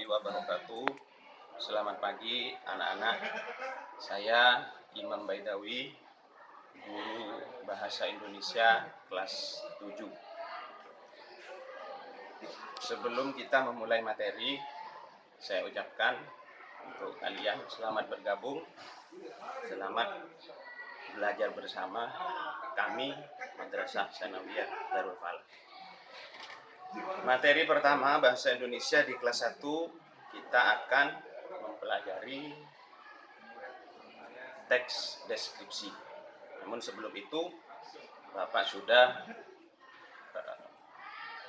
wabarakatuh. Selamat pagi anak-anak. Saya Imam Baidawi, guru Bahasa Indonesia kelas 7. Sebelum kita memulai materi, saya ucapkan untuk kalian selamat bergabung, selamat belajar bersama kami Madrasah Tsanawiyah Darul Falah. Materi pertama Bahasa Indonesia di kelas 1, kita akan mempelajari teks deskripsi. Namun sebelum itu, Bapak sudah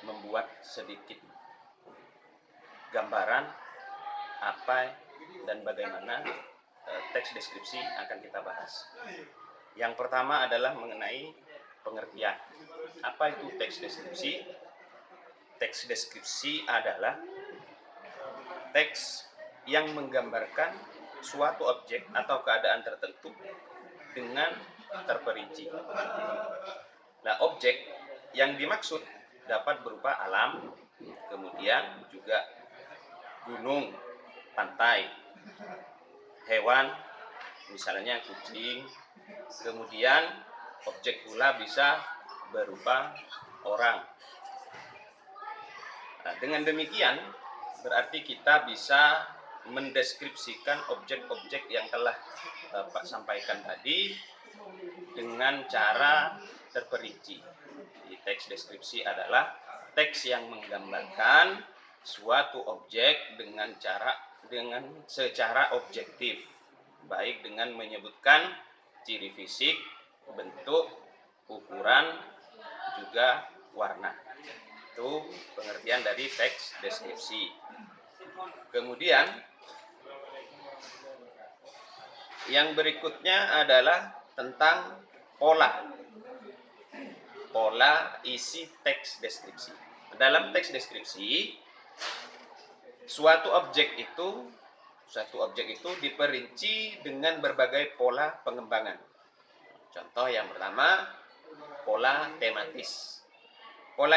membuat sedikit gambaran apa dan bagaimana teks deskripsi akan kita bahas. Yang pertama adalah mengenai pengertian. Apa itu teks deskripsi? Teks deskripsi adalah teks yang menggambarkan suatu objek atau keadaan tertentu dengan terperinci. Nah, objek yang dimaksud dapat berupa alam, kemudian juga gunung, pantai, hewan, misalnya kucing, kemudian objek pula bisa berupa orang. Nah, dengan demikian berarti kita bisa mendeskripsikan objek-objek yang telah Bapak sampaikan tadi dengan cara terperinci. Jadi, teks deskripsi adalah teks yang menggambarkan suatu objek dengan secara objektif, baik dengan menyebutkan ciri fisik, bentuk, ukuran, juga warna. Itu pengertian dari teks deskripsi. Kemudian yang berikutnya adalah tentang pola isi teks deskripsi. Dalam teks deskripsi, suatu objek itu diperinci dengan berbagai pola pengembangan. Contoh yang pertama, pola tematis. Pola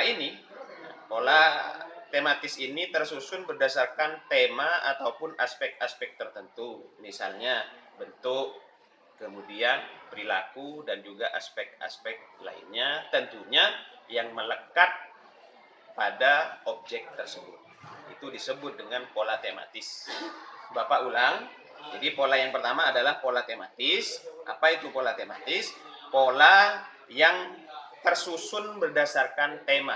tematis ini tersusun berdasarkan tema ataupun aspek-aspek tertentu. Misalnya bentuk, kemudian perilaku, dan juga aspek-aspek lainnya tentunya yang melekat pada objek tersebut. Itu disebut dengan pola tematis. Bapak ulang. Jadi pola yang pertama adalah pola tematis. Apa itu pola tematis? Pola yang tersusun berdasarkan tema.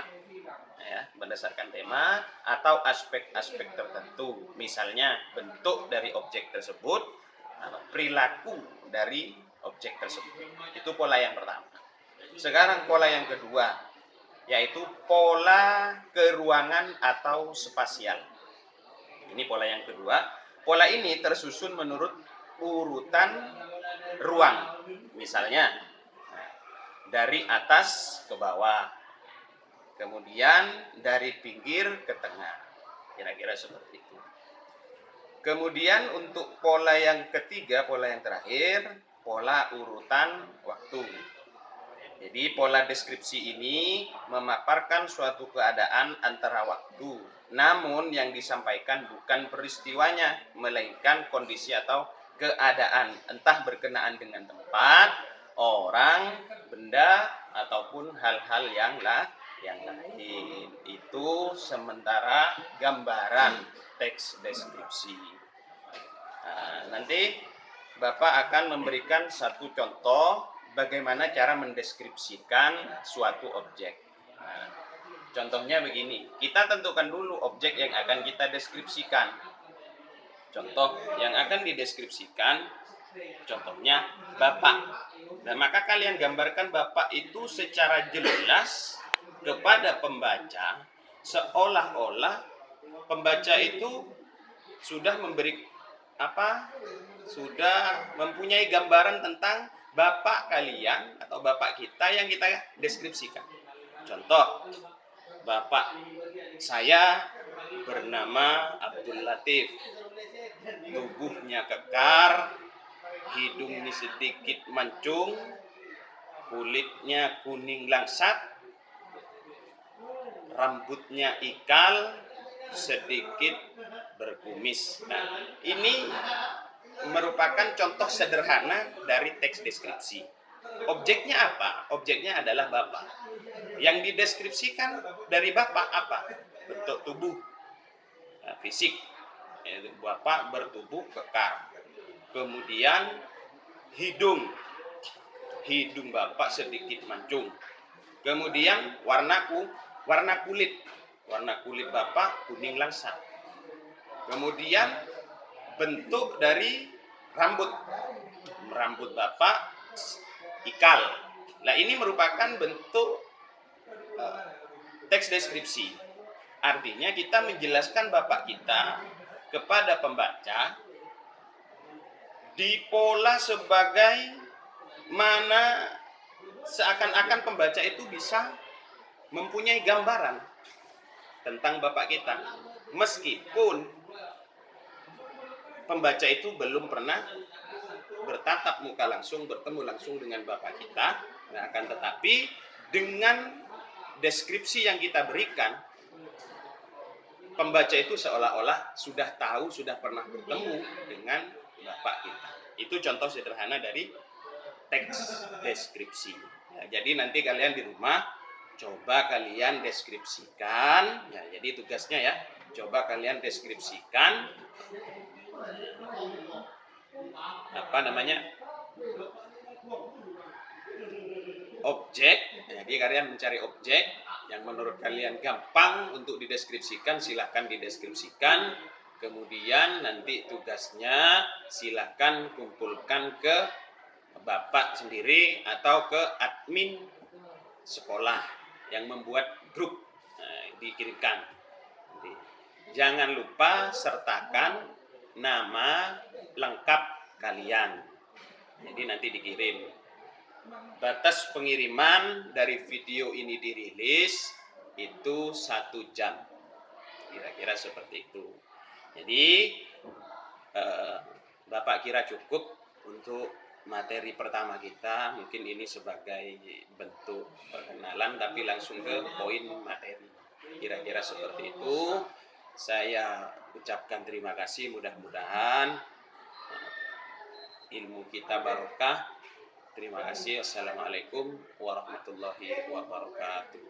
Berdasarkan tema atau aspek-aspek tertentu. Misalnya bentuk dari objek tersebut, perilaku dari objek tersebut. Itu pola yang pertama. Sekarang pola yang kedua, yaitu pola keruangan atau spasial. Ini pola yang kedua. Pola ini tersusun menurut urutan ruang. Misalnya dari atas ke bawah, kemudian dari pinggir ke tengah. Kira-kira seperti itu. Kemudian untuk pola yang ketiga, pola yang terakhir, pola urutan waktu. Jadi pola deskripsi ini memaparkan suatu keadaan antara waktu. Namun yang disampaikan bukan peristiwanya, melainkan kondisi atau keadaan. Entah berkenaan dengan tempat, orang, benda, ataupun hal-hal yang lain. Itu sementara gambaran teks deskripsi. Nanti Bapak akan memberikan satu contoh bagaimana cara mendeskripsikan suatu objek. Contohnya begini, kita tentukan dulu objek yang akan kita deskripsikan. Contoh yang akan dideskripsikan, contohnya Bapak. Nah, maka kalian gambarkan Bapak itu secara jelas kepada pembaca, seolah-olah pembaca itu sudah mempunyai gambaran tentang Bapak kalian atau Bapak kita yang kita deskripsikan. Contoh, Bapak saya bernama Abdul Latif, tubuhnya kekar, hidungnya sedikit mancung, kulitnya kuning langsat, rambutnya ikal, sedikit berkumis. Nah, ini merupakan contoh sederhana dari teks deskripsi. Objeknya apa? Objeknya adalah Bapak. Yang dideskripsikan dari Bapak apa? Bentuk tubuh, fisik. Bapak bertubuh kekar. Kemudian hidung. Hidung Bapak sedikit mancung. Kemudian warna kulit. Warna kulit Bapak kuning langsat. Kemudian bentuk dari rambut. Rambut Bapak ikal. Nah, ini merupakan bentuk teks deskripsi. Artinya kita menjelaskan Bapak kita kepada pembaca di pola sebagai mana seakan-akan pembaca itu bisa mempunyai gambaran tentang Bapak kita. Meskipun pembaca itu belum pernah bertatap muka langsung, bertemu langsung dengan Bapak kita. Nah, akan tetapi dengan deskripsi yang kita berikan, pembaca itu seolah-olah sudah tahu, sudah pernah bertemu dengan Bapak kita. Itu contoh sederhana dari teks deskripsi. Ya, jadi nanti kalian di rumah coba kalian deskripsikan. Ya, jadi tugasnya ya, coba kalian deskripsikan objek. Jadi kalian mencari objek yang menurut kalian gampang untuk dideskripsikan, silahkan dideskripsikan. Kemudian nanti tugasnya silahkan kumpulkan ke Bapak sendiri atau ke admin sekolah yang membuat grup. Dikirimkan. Jangan lupa sertakan nama lengkap kalian. Jadi nanti dikirim. Batas pengiriman dari video ini dirilis itu 1 jam. Kira-kira seperti itu. Jadi Bapak kira cukup untuk materi pertama kita. Mungkin ini sebagai bentuk perkenalan, tapi langsung ke poin materi. Kira-kira seperti itu. Saya ucapkan terima kasih. Mudah-mudahan ilmu kita barokah. Terima kasih. Assalamualaikum warahmatullahi wabarakatuh.